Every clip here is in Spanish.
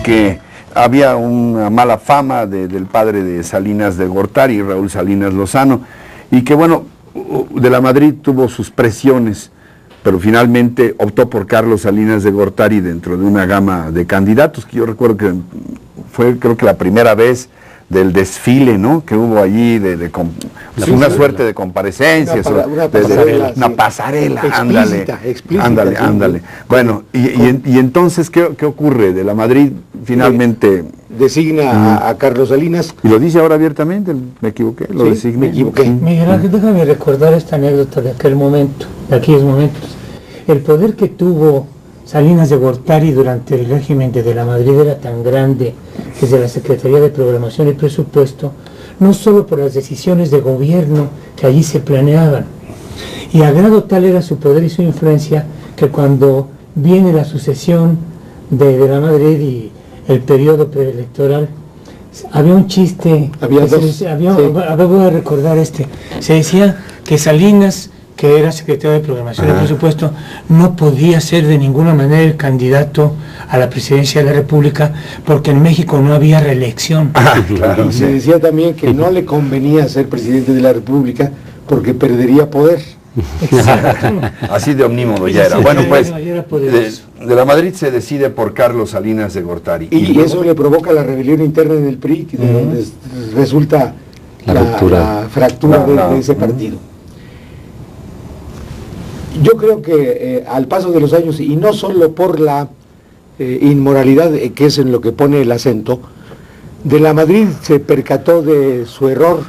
porque había una mala fama del padre de Salinas de Gortari, Raúl Salinas Lozano, y que bueno, de la Madrid tuvo sus presiones, pero finalmente optó por Carlos Salinas de Gortari dentro de una gama de candidatos, que yo recuerdo que fue, creo que la primera vez del desfile, ¿no?, que hubo allí, una suerte de comparecencias, una pasarela, ándale. Bueno, y entonces, ¿qué ocurre? De la Madrid finalmente designa a Carlos Salinas. Y lo dice ahora abiertamente, me equivoqué, lo designé. Me equivoqué. Miguel Ángel, déjame recordar esta anécdota de aquel momento, de aquellos momentos. El poder que tuvo Salinas de Gortari durante el régimen de la Madrid era tan grande, desde la Secretaría de Programación y Presupuesto, no solo por las decisiones de gobierno que allí se planeaban, y a grado tal era su poder y su influencia que cuando viene la sucesión de la Madrid y el periodo preelectoral, había un chiste, voy a recordar se decía que Salinas, que era secretario de Programación y Presupuesto, no podía ser de ninguna manera el candidato a la presidencia de la República porque en México no había reelección. Claro, y se decía también que no le convenía ser presidente de la República porque perdería poder. Así de omnímodo ya era. Bueno, pues de la Madrid se decide por Carlos Salinas de Gortari. Y eso le provoca la rebelión interna en el PRI, de donde resulta la fractura de ese partido. Yo creo que al paso de los años, y no solo por la inmoralidad, que es en lo que pone el acento, de la Madrid se percató de su error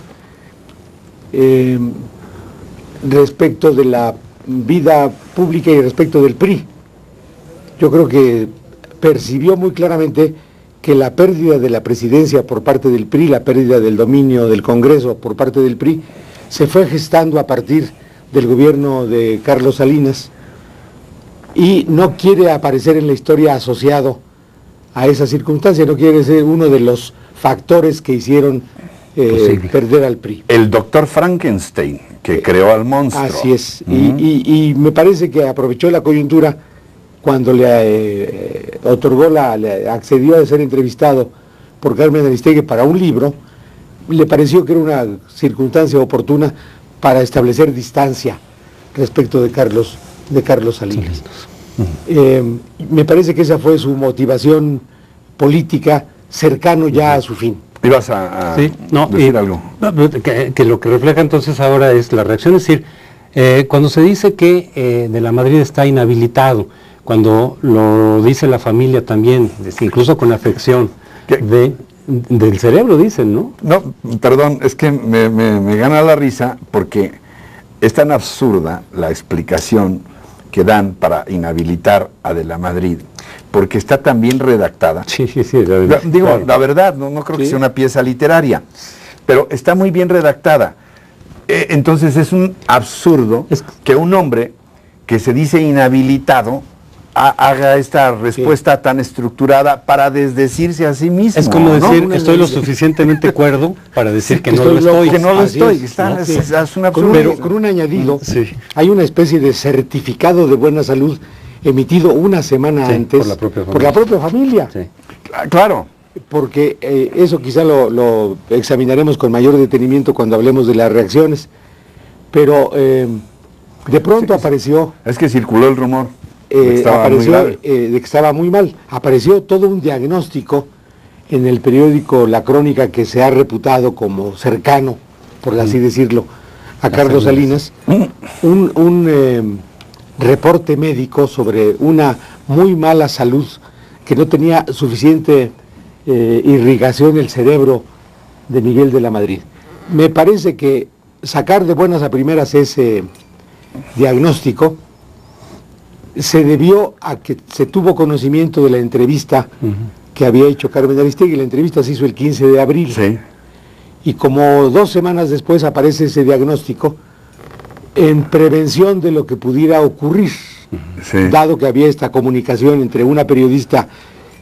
respecto de la vida pública y respecto del PRI. Yo creo que percibió muy claramente que la pérdida de la presidencia por parte del PRI, la pérdida del dominio del Congreso por parte del PRI, se fue gestando a partir del gobierno de Carlos Salinas y no quiere aparecer en la historia asociado a esa circunstancia, no quiere ser uno de los factores que hicieron perder al PRI. El doctor Frankenstein, que creó al monstruo. Así es, y me parece que aprovechó la coyuntura cuando le accedió a ser entrevistado por Carmen Aristegui para un libro. Le pareció que era una circunstancia oportuna para establecer distancia respecto de Carlos Salinas. Me parece que esa fue su motivación política, cercano ya a su fin. ¿Ibas a decir algo? Que lo que refleja entonces ahora es la reacción, es decir, cuando se dice que de la Madrid está inhabilitado, cuando lo dice la familia también, incluso con afección, del cerebro dicen, ¿no? No, perdón, es que me gana la risa porque es tan absurda la explicación que dan para inhabilitar a de la Madrid, porque está tan bien redactada. Sí. Digo, claro. La verdad, no creo que sea una pieza literaria, pero está muy bien redactada. Entonces es un absurdo que un hombre que se dice inhabilitado haga esta respuesta tan estructurada para desdecirse a sí mismo. Es como decir, ¿no? Estoy lo suficientemente cuerdo para decir que no lo estoy. Que no lo estoy. Es un absurdo. Pero con un añadido, hay una especie de certificado de buena salud emitido una semana antes por la propia familia. Sí. Claro. Porque eso quizá lo examinaremos con mayor detenimiento cuando hablemos de las reacciones. Pero de pronto apareció... Es que circuló el rumor. Apareció de que estaba muy mal. Apareció todo un diagnóstico en el periódico La Crónica, que se ha reputado como cercano, por así decirlo, a Carlos Salinas, un reporte médico sobre una muy mala salud, que no tenía suficiente irrigación el cerebro de Miguel de la Madrid. Me parece que sacar de buenas a primeras ese diagnóstico se debió a que se tuvo conocimiento de la entrevista que había hecho Carmen Aristegui. La entrevista se hizo el 15 de abril. Sí. Y como 2 semanas después aparece ese diagnóstico en prevención de lo que pudiera ocurrir, dado que había esta comunicación entre una periodista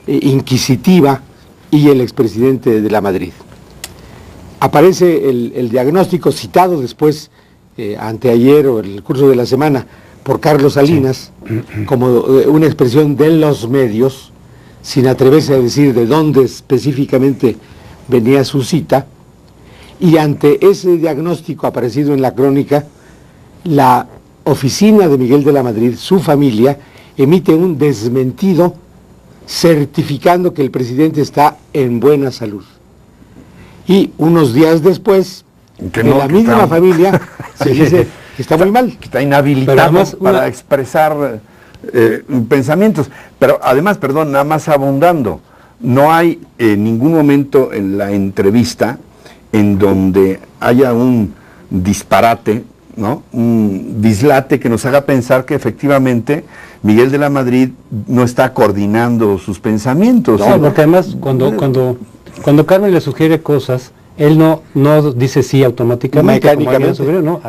inquisitiva y el expresidente de la Madrid. Aparece el diagnóstico citado después, anteayer o en el curso de la semana, por Carlos Salinas, como una expresión de los medios, sin atreverse a decir de dónde específicamente venía su cita, y ante ese diagnóstico aparecido en la crónica, la oficina de Miguel de la Madrid, su familia, emite un desmentido certificando que el presidente está en buena salud. Y unos días después, Que de no, la que misma está- familia se dice que está muy mal. Que está inhabilitado Pero además, para expresar pensamientos. Pero además, perdón, nada más abundando, no hay ningún momento en la entrevista en donde haya un disparate, ¿no? Un dislate que nos haga pensar que efectivamente Miguel de la Madrid no está coordinando sus pensamientos. No, porque además cuando Carmen le sugiere cosas, él no dice sí automáticamente, como alguien Mecánicamente. sugiere, no,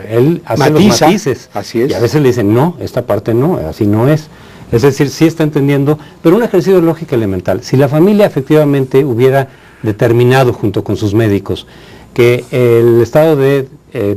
él hace Matiza, los matices. así es. Y a veces le dicen, no, esta parte no, así no es. Es decir, sí está entendiendo, pero un ejercicio de lógica elemental. Si la familia efectivamente hubiera determinado junto con sus médicos que el estado de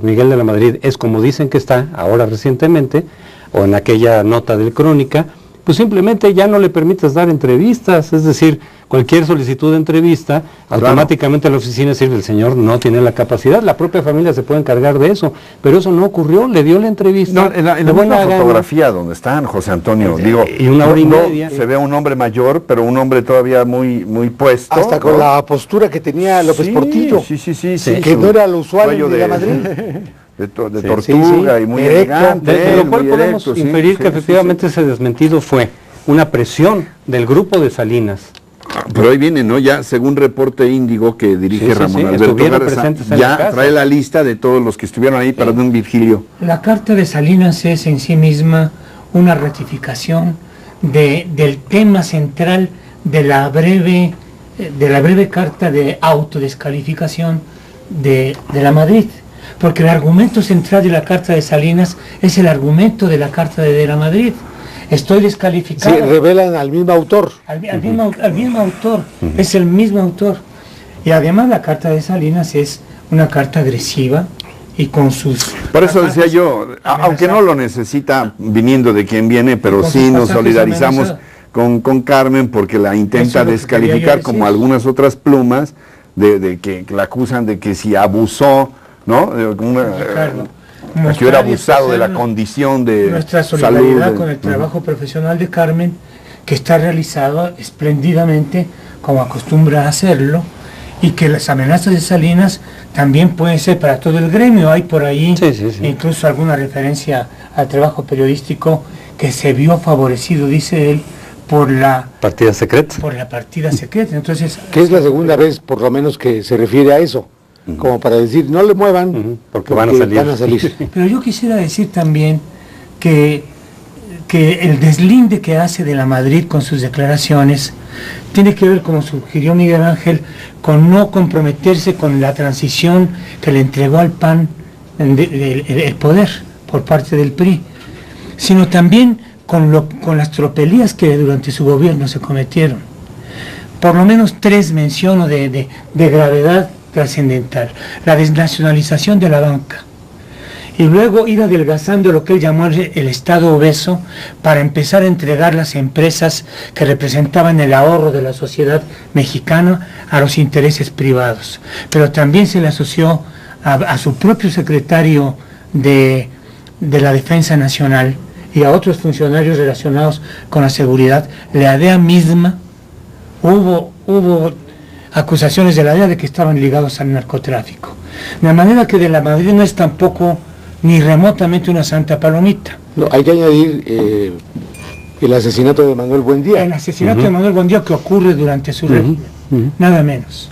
Miguel de la Madrid es como dicen que está ahora recientemente, o en aquella nota del Crónica, pues simplemente ya no le permites dar entrevistas, es decir, cualquier solicitud de entrevista, automáticamente la oficina decir el señor no tiene la capacidad, la propia familia se puede encargar de eso, pero eso no ocurrió, le dio la entrevista. No, en la de buena misma gana. fotografía donde están, José Antonio, digo, y una hora y no media. se ve un hombre mayor, pero un hombre todavía muy puesto. Hasta con ¿no? la postura que tenía López Sí, Portillo, sí, que su no era lo usual cuello en de la Madrid. de Sí, tortuga sí, y muy erecto. elegante. De lo cual muy podemos erecto, sí, inferir sí, que sí, efectivamente ese desmentido fue una presión del grupo de Salinas. Pero ahí viene, ¿no? Ya, según reporte Índigo que dirige Sí, sí, Ramón sí, Alberto estuvieron Garza, presentes en ya la casa. trae la lista de todos los que estuvieron ahí para un Virgilio. La carta de Salinas es en sí misma una ratificación del tema central de la breve carta de autodescalificación de la Madrid. Porque el argumento central de la carta de Salinas es el argumento de la carta de la Madrid. Estoy Sí, descalificado. revelan al mismo autor. Al mismo autor, es el mismo autor. Y además la carta de Salinas es una carta agresiva y con sus... Por eso decía pasajes yo, aunque no lo necesita viniendo de quien viene, pero Con sí sus nos pasajes solidarizamos con Carmen porque la intenta Eso es lo que descalificar quería yo como decir. algunas otras plumas de que la acusan de que si abusó, ¿no? Ricardo, Que hubiera mostrar y abusado de la expresar condición de nuestra salud. solidaridad con el trabajo profesional de Carmen, que está realizado espléndidamente, como acostumbra a hacerlo, y que las amenazas de Salinas también pueden ser para todo el gremio. Hay por ahí Sí. incluso alguna referencia al trabajo periodístico que se vio favorecido, dice él, por la Partida secreta. partida secreta. Entonces, Que es la segunda vez, por lo menos, que se refiere a eso. Como para decir, no le muevan, Porque van a salir. pero yo quisiera decir también que el deslinde que hace de la Madrid con sus declaraciones tiene que ver, como sugirió Miguel Ángel, con no comprometerse con la transición que le entregó al PAN el poder por parte del PRI, sino también con las tropelías que durante su gobierno se cometieron. Por lo menos tres menciono de gravedad trascendental: la desnacionalización de la banca, y luego ir adelgazando lo que él llamó el Estado obeso para empezar a entregar las empresas que representaban el ahorro de la sociedad mexicana a los intereses privados. Pero también se le asoció a su propio secretario de la Defensa Nacional y a otros funcionarios relacionados con la seguridad. La DEA misma, hubo acusaciones de la DEA de que estaban ligados al narcotráfico. De manera que de la Madrid no es tampoco ni remotamente una santa palomita. No, hay que añadir el asesinato de Manuel Buendía. El asesinato de Manuel Buendía, que ocurre durante su régimen, nada menos.